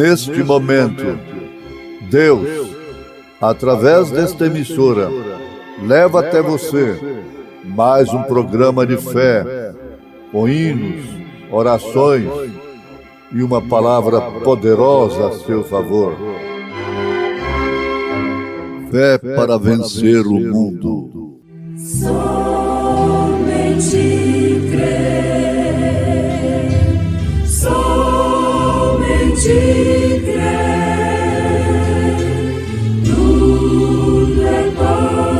neste momento, Deus, através desta emissora, leva até você mais um programa de fé, com hinos, orações e uma palavra poderosa a seu favor. Fé para vencer o mundo. Somente crer, somente crer, tudo é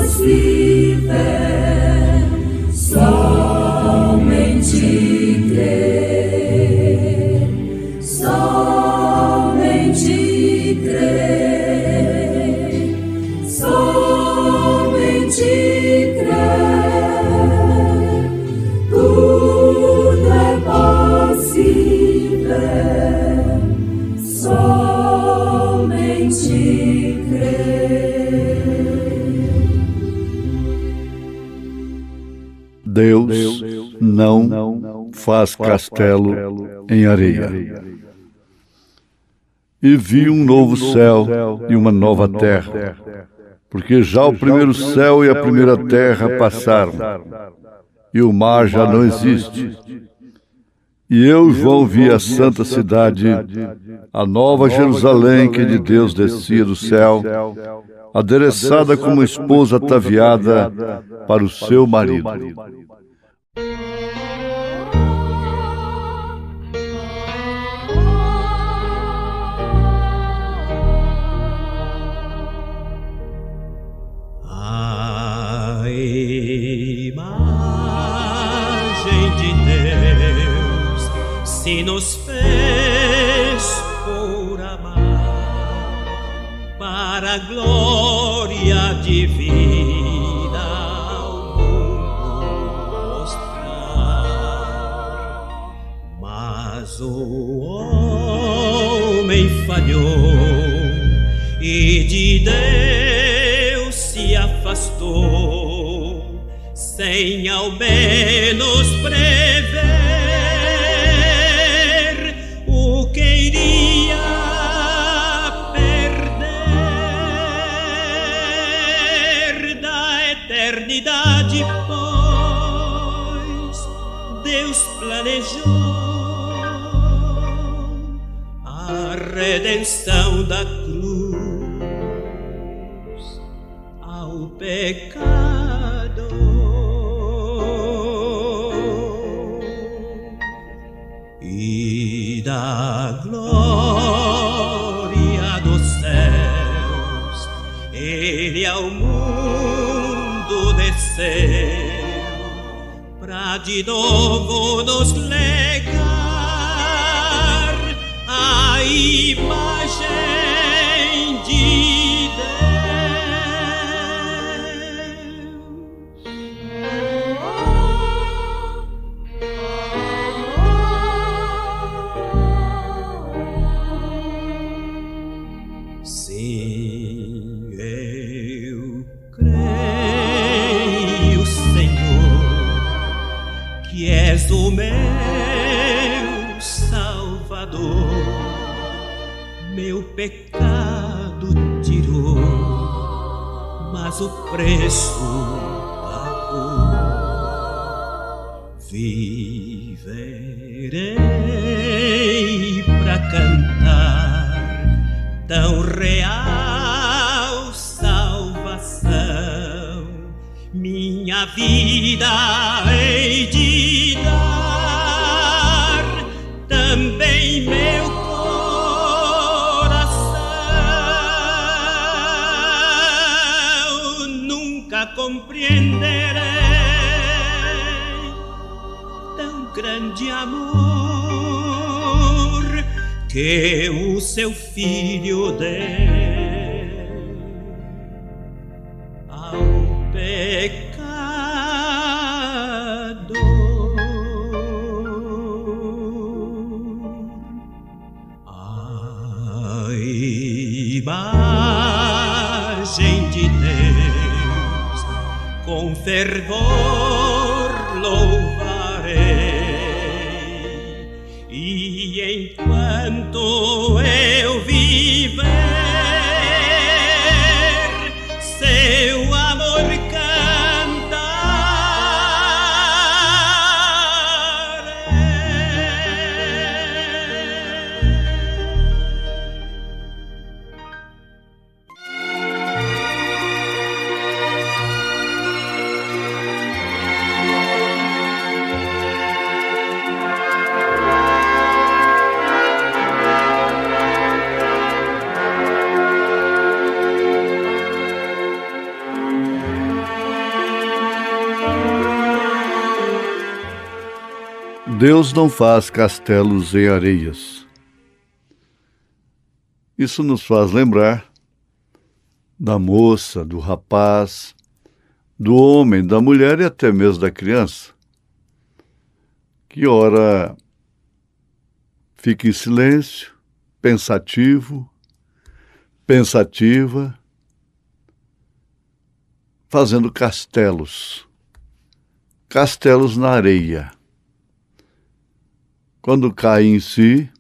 possível, somente crer, somente crer, somente crer, tudo é possível, somente crer. Deus não faz castelo em areia. E vi um novo céu e uma nova terra, porque já o primeiro céu e a primeira terra passaram, e o mar já não existe. E eu, João, vi a santa cidade, a nova Jerusalém, que de Deus descia do céu, adereçada como uma esposa ataviada para o seu marido. A imagem de Deus se nos fez por amar, para a glória divina ao mundo mostrar. Mas o homem falhou e de Deus se afastou, sem ao menos prever o que iria perder da eternidade, pois Deus planejou a redenção da cruz ao pecado. E da glória dos céus ele ao mundo desceu, pra de novo nos legar a imagem de Deus. Sim, eu creio, Senhor, que és o meu Salvador. Meu pecado tirou, mas o preço pagou. Viverei pra cantar tão real salvação, minha vida hei de dar, também meu coração. Nunca compreenderei tão grande amor que o seu filho deu ao pecado. A imagem de Deus com fervor louvarei, e E enquanto eu viver, seu amor Deus não faz castelos em areias. Isso nos faz lembrar da moça, do rapaz, do homem, da mulher e até mesmo da criança, que ora fica em silêncio, pensativo, pensativa, fazendo castelos na areia. Quando caem em si,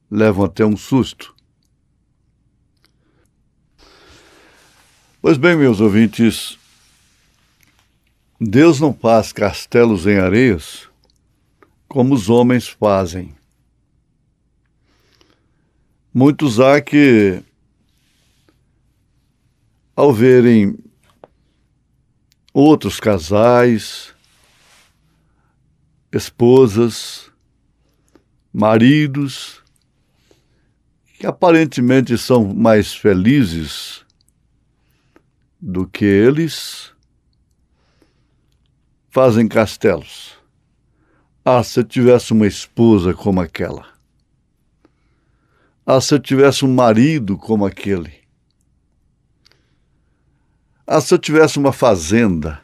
levam até um susto. Pois bem, meus ouvintes, Deus não faz castelos em areias como os homens fazem. Muitos há que, ao verem outros casais, esposas, maridos, que aparentemente são mais felizes do que eles, fazem castelos. Ah, se eu tivesse uma esposa como aquela. Ah, se eu tivesse um marido como aquele. Ah, se eu tivesse uma fazenda.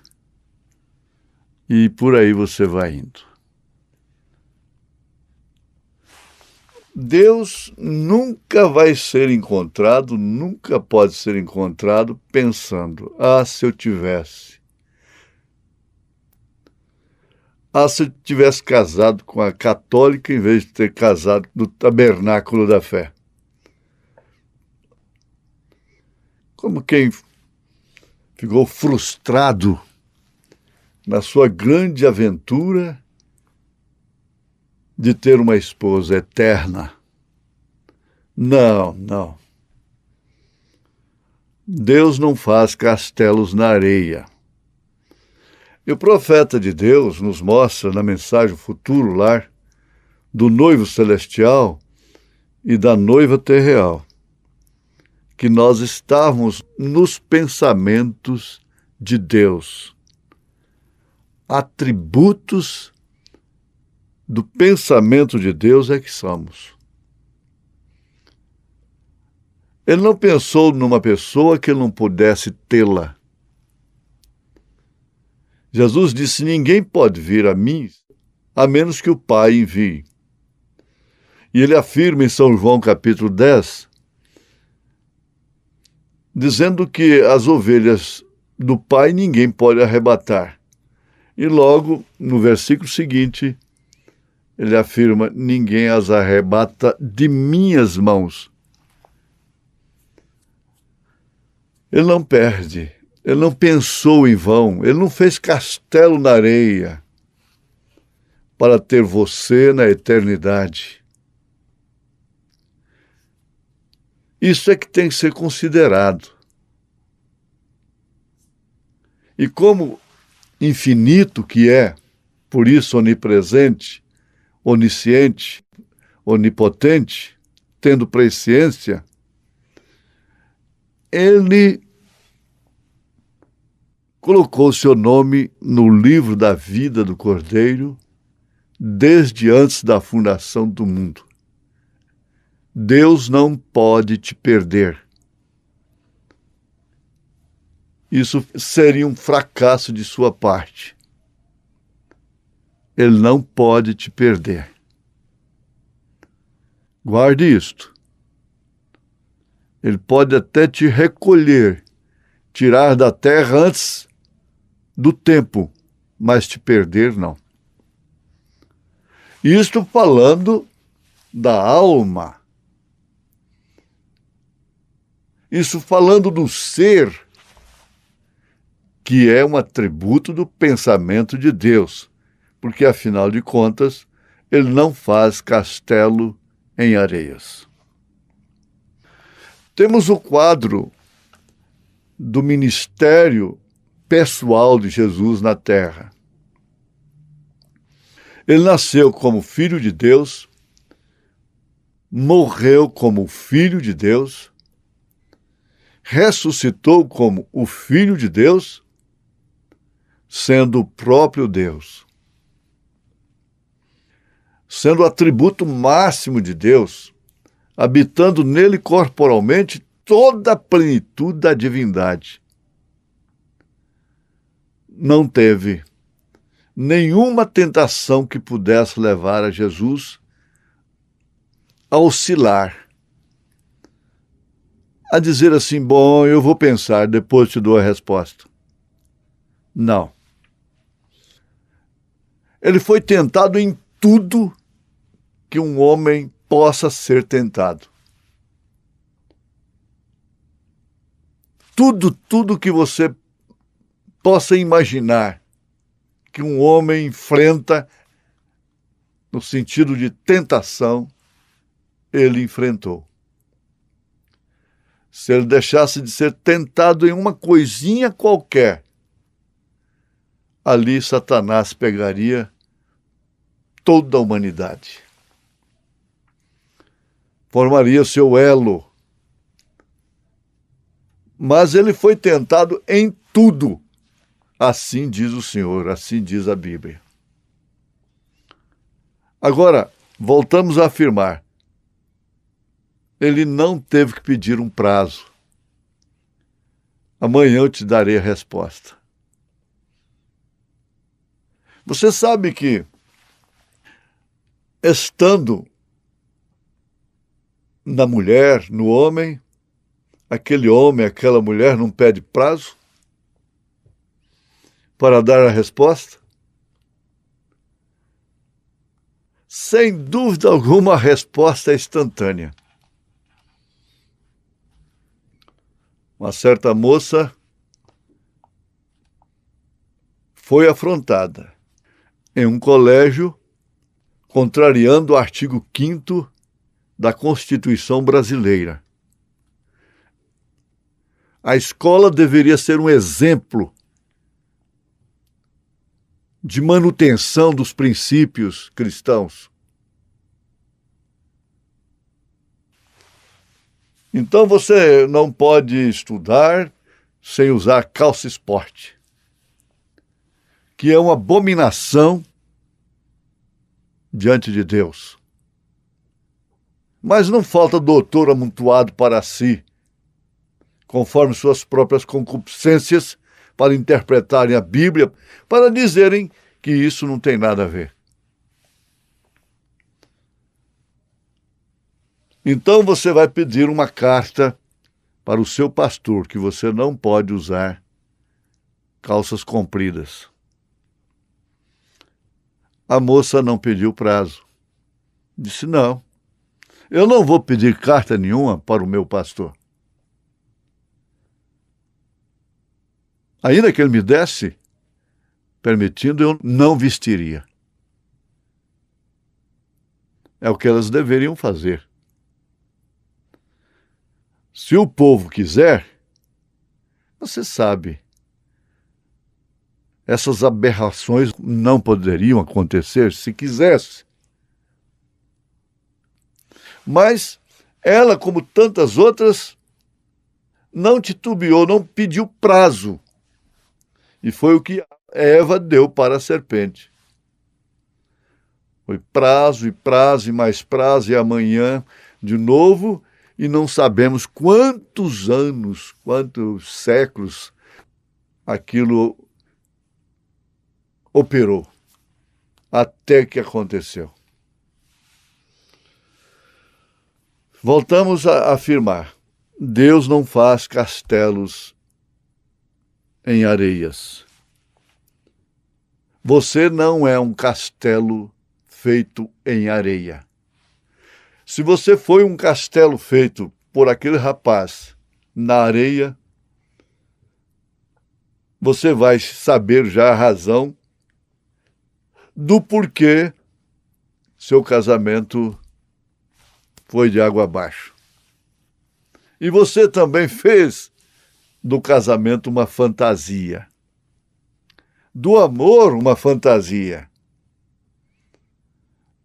E por aí você vai indo. Deus nunca vai ser encontrado, nunca pode ser encontrado pensando, ah, se eu tivesse. Ah, se eu tivesse casado com a católica em vez de ter casado no tabernáculo da fé. Como quem ficou frustrado na sua grande aventura de ter uma esposa eterna. Não. Deus não faz castelos na areia. E o profeta de Deus nos mostra na mensagem Futuro Lar do noivo celestial e da noiva terreal que nós estávamos nos pensamentos de Deus. Atributos do pensamento de Deus é que somos. Ele não pensou numa pessoa que ele não pudesse tê-la. Jesus disse, ninguém pode vir a mim a menos que o Pai envie. E ele afirma em São João capítulo 10, dizendo que as ovelhas do Pai ninguém pode arrebatar. E logo, no versículo seguinte, ele afirma, ninguém as arrebata de minhas mãos. Ele não perde, ele não pensou em vão, ele não fez castelo na areia para ter você na eternidade. Isso é que tem que ser considerado. E como infinito que é, por isso onipresente, onisciente, onipotente, tendo presciência, ele colocou seu nome no livro da vida do Cordeiro desde antes da fundação do mundo. Deus não pode te perder. Isso seria um fracasso de sua parte. Ele não pode te perder. Guarde isto. Ele pode até te recolher, tirar da terra antes do tempo, mas te perder não. Isto falando da alma. Isso falando do ser, que é um atributo do pensamento de Deus, porque, afinal de contas, ele não faz castelo em areias. Temos o quadro do ministério pessoal de Jesus na terra. Ele nasceu como filho de Deus, morreu como filho de Deus, ressuscitou como o Filho de Deus, sendo o próprio Deus. Sendo o atributo máximo de Deus, habitando nele corporalmente toda a plenitude da divindade. Não teve nenhuma tentação que pudesse levar a Jesus a oscilar, a dizer assim, bom, eu vou pensar, depois te dou a resposta. Não. Ele foi tentado em tudo que um homem possa ser tentado. Tudo que você possa imaginar que um homem enfrenta no sentido de tentação, ele enfrentou. Se ele deixasse de ser tentado em uma coisinha qualquer, ali Satanás pegaria toda a humanidade. Formaria seu elo. Mas ele foi tentado em tudo. Assim diz o Senhor, assim diz a Bíblia. Agora, voltamos a afirmar. Ele não teve que pedir um prazo. Amanhã eu te darei a resposta. Você sabe que, estando na mulher, no homem, aquele homem, aquela mulher não pede prazo para dar a resposta? Sem dúvida alguma, a resposta é instantânea. Uma certa moça foi afrontada em um colégio, contrariando o artigo 5º da Constituição brasileira. A escola deveria ser um exemplo de manutenção dos princípios cristãos. Então você não pode estudar sem usar calça esporte, que é uma abominação diante de Deus. Mas não falta doutor amontoado para si, conforme suas próprias concupiscências, para interpretarem a Bíblia, para dizerem que isso não tem nada a ver. Então você vai pedir uma carta para o seu pastor, que você não pode usar calças compridas. A moça não pediu prazo. Disse, não, eu não vou pedir carta nenhuma para o meu pastor. Ainda que ele me desse, permitindo, eu não vestiria. É o que elas deveriam fazer. Se o povo quiser, você sabe, essas aberrações não poderiam acontecer se quisesse. Mas ela, como tantas outras, não titubeou, não pediu prazo. E foi o que Eva deu para a serpente. Foi prazo e prazo e mais prazo, e amanhã de novo, e não sabemos quantos anos, quantos séculos aquilo operou, até que aconteceu. Voltamos a afirmar, Deus não faz castelos em areias. Você não é um castelo feito em areia. Se você foi um castelo feito por aquele rapaz na areia, você vai saber já a razão do porquê seu casamento foi de água abaixo. E você também fez do casamento uma fantasia. Do amor, uma fantasia.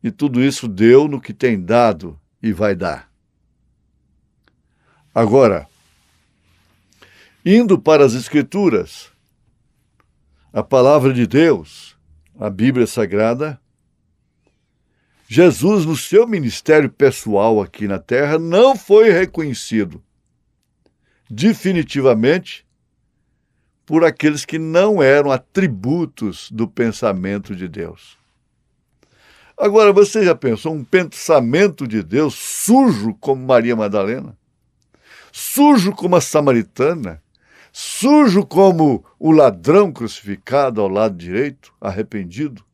E tudo isso deu no que tem dado e vai dar. Agora, indo para as Escrituras, a palavra de Deus, a Bíblia Sagrada, Jesus, no seu ministério pessoal aqui na terra, não foi reconhecido definitivamente por aqueles que não eram atributos do pensamento de Deus. Agora, você já pensou um pensamento de Deus sujo como Maria Madalena? Sujo como a samaritana? Sujo como o ladrão crucificado ao lado direito, arrependido?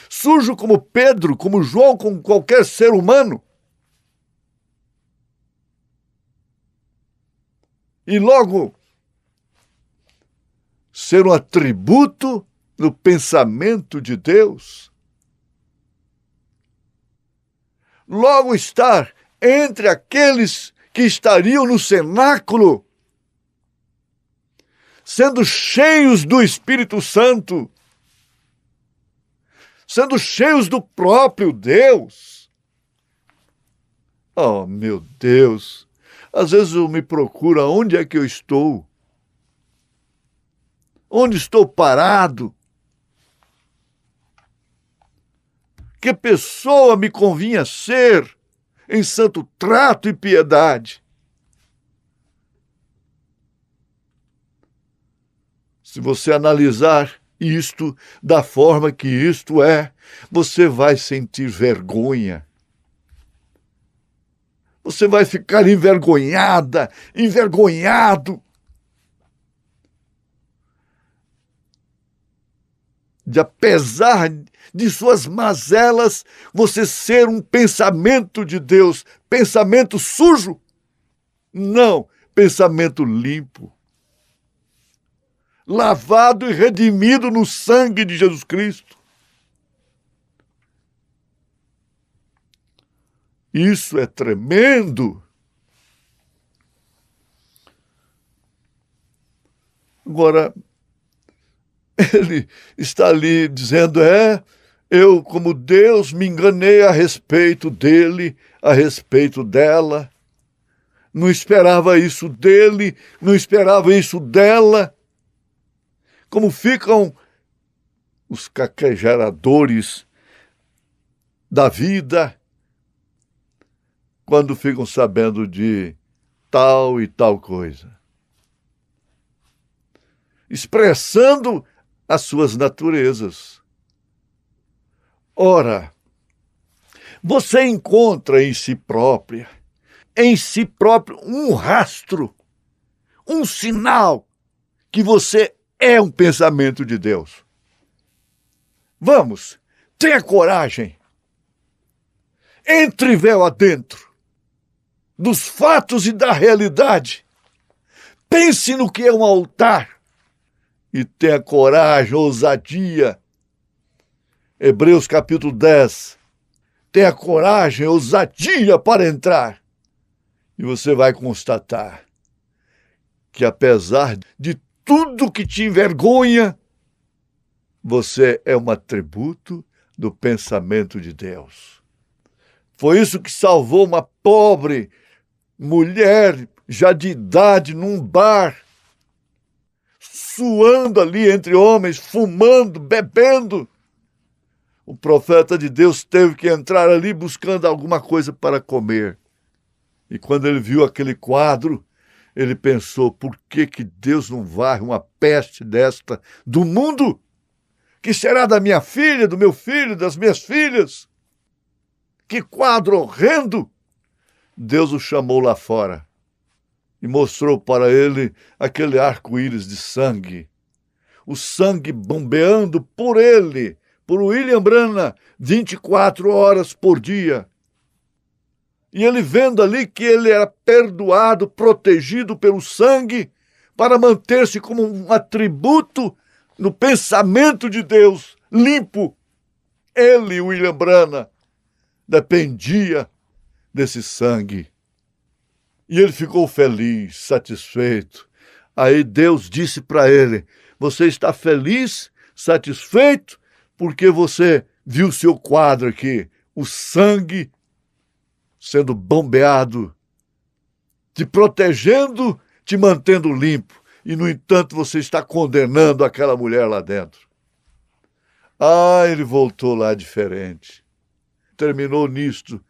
Sujo como Pedro, como João, como qualquer ser humano? E logo ser um atributo do pensamento de Deus? Logo estar entre aqueles que estariam no cenáculo, sendo cheios do Espírito Santo, sendo cheios do próprio Deus. Oh, meu Deus! Às vezes eu me procuro onde é que eu estou. Onde estou parado? Que pessoa me convinha ser em santo trato e piedade? Se você analisar isto da forma que isto é, você vai sentir vergonha. Você vai ficar envergonhada, envergonhado de, apesar de suas mazelas, você ser um pensamento de Deus, pensamento sujo? Não, pensamento limpo, lavado e redimido no sangue de Jesus Cristo. Isso é tremendo. Agora, ele está ali dizendo, eu como Deus me enganei a respeito dele, a respeito dela. Não esperava isso dele, não esperava isso dela. Como ficam os caquejaradores da vida quando ficam sabendo de tal e tal coisa, expressando as suas naturezas. Ora, você encontra em si próprio um rastro, um sinal que você é um pensamento de Deus. Vamos, tenha coragem. Entre véu adentro dos fatos e da realidade. Pense no que é um altar e tenha coragem, ousadia. Hebreus capítulo 10. Tenha coragem, ousadia para entrar. E você vai constatar que apesar de tudo que te envergonha, você é um atributo do pensamento de Deus. Foi isso que salvou uma pobre mulher já de idade num bar, suando ali entre homens, fumando, bebendo. O profeta de Deus teve que entrar ali buscando alguma coisa para comer. E quando ele viu aquele quadro, ele pensou, por que Deus não varre uma peste desta do mundo? Que será da minha filha, do meu filho, das minhas filhas? Que quadro horrendo! Deus o chamou lá fora e mostrou para ele aquele arco-íris de sangue. O sangue bombeando por ele, por William Branham, 24 horas por dia. E ele vendo ali que ele era perdoado, protegido pelo sangue, para manter-se como um atributo no pensamento de Deus, limpo. Ele, William Branham, dependia desse sangue. E ele ficou feliz, satisfeito. Aí Deus disse para ele: você está feliz, satisfeito, porque você viu seu quadro aqui, o sangue sendo bombeado, te protegendo, te mantendo limpo. E, no entanto, você está condenando aquela mulher lá dentro. Ele voltou lá diferente. Terminou nisto.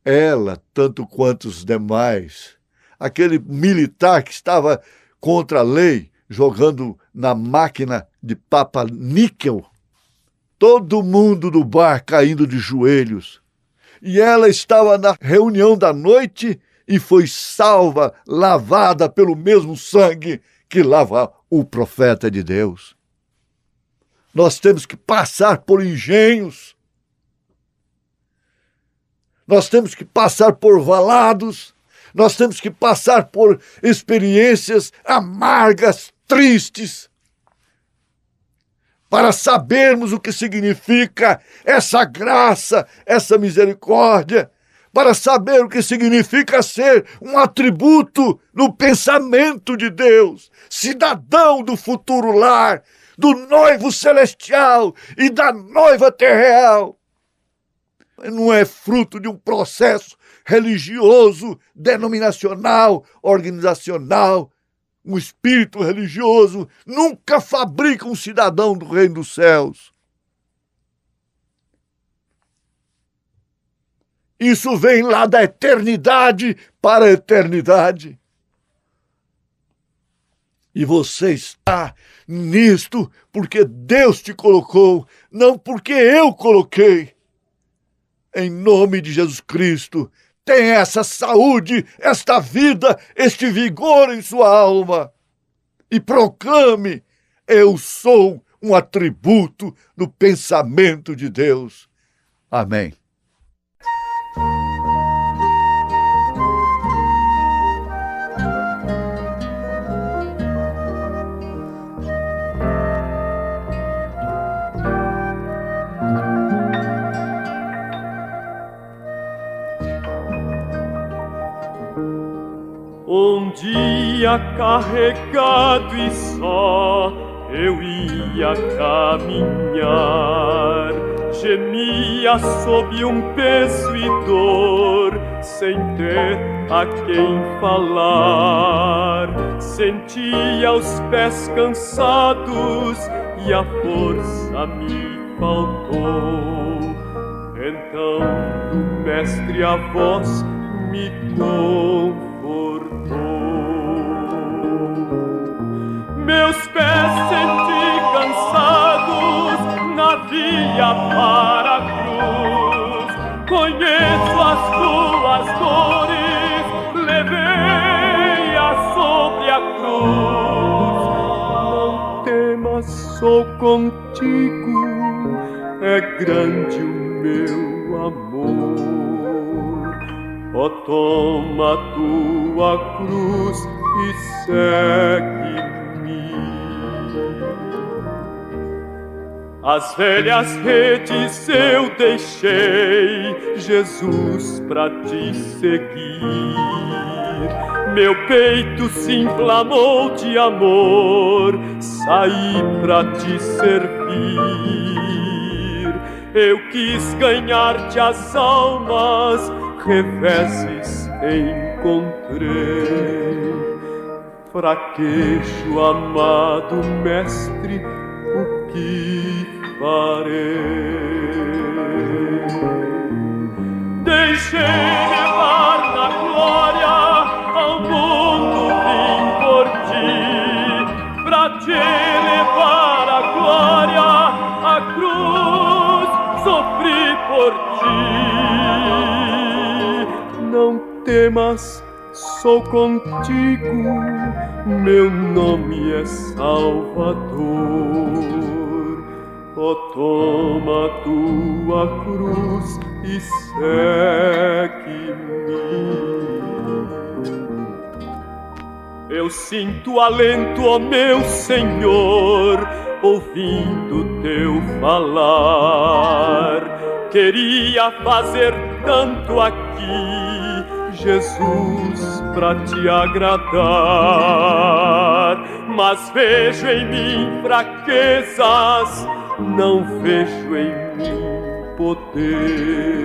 Ela, tanto quanto os demais, aquele militar que estava contra a lei, jogando na máquina de papa níquel, todo mundo do bar caindo de joelhos. E ela estava na reunião da noite e foi salva, lavada pelo mesmo sangue que lava o profeta de Deus. Nós temos que passar por engenhos. Nós temos que passar por valados. Nós temos que passar por experiências amargas, tristes, para sabermos o que significa essa graça, essa misericórdia, para saber o que significa ser um atributo no pensamento de Deus, cidadão do futuro lar, do noivo celestial e da noiva terrenal. Não é fruto de um processo religioso, denominacional, organizacional. Um espírito religioso nunca fabrica um cidadão do reino dos céus. Isso vem lá da eternidade para a eternidade. E você está nisto porque Deus te colocou, não porque eu coloquei. Em nome de Jesus Cristo, tenha essa saúde, esta vida, este vigor em sua alma. E proclame: eu sou um atributo do pensamento de Deus. Amém. Um dia carregado e só eu ia caminhar, gemia sob um peso e dor, sem ter a quem falar. Sentia os pés cansados e a força me faltou. Então do mestre a voz me confortou. Meus pés senti cansados na via para a cruz. Conheço as tuas dores, levei-a sobre a cruz. Não temas, sou contigo, é grande o meu amor. Ó, toma tua cruz e segue-me. As velhas redes eu deixei, Jesus, pra te seguir. Meu peito se inflamou de amor, saí pra te servir. Eu quis ganhar-te as almas, reveses encontrei. Fraquejo, amado mestre, o que farei? Deixei levar na glória, ao mundo vim por ti, pra te levar a glória, a cruz sofri por ti. Não temas, sou contigo, meu nome é Salvador. Oh, toma tua cruz e segue-me. Eu sinto alento, ó meu Senhor, ouvindo teu falar. Queria fazer tanto aqui, Jesus, pra te agradar, mas vejo em mim fraquezas, não vejo em mim poder.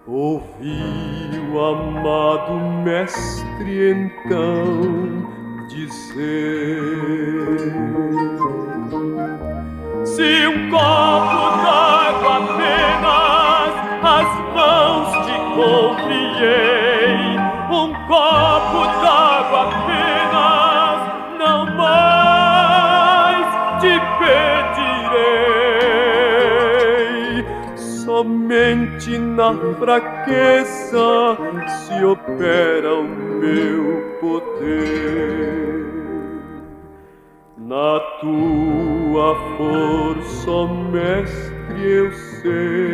Ouvi o amado mestre então dizer: se um copo d'água apenas as mãos te confiei, um copo d'água apenas, não mais te pedirei. Somente na fraqueza se opera o meu poder. Na tua força, ó mestre, eu seguirei.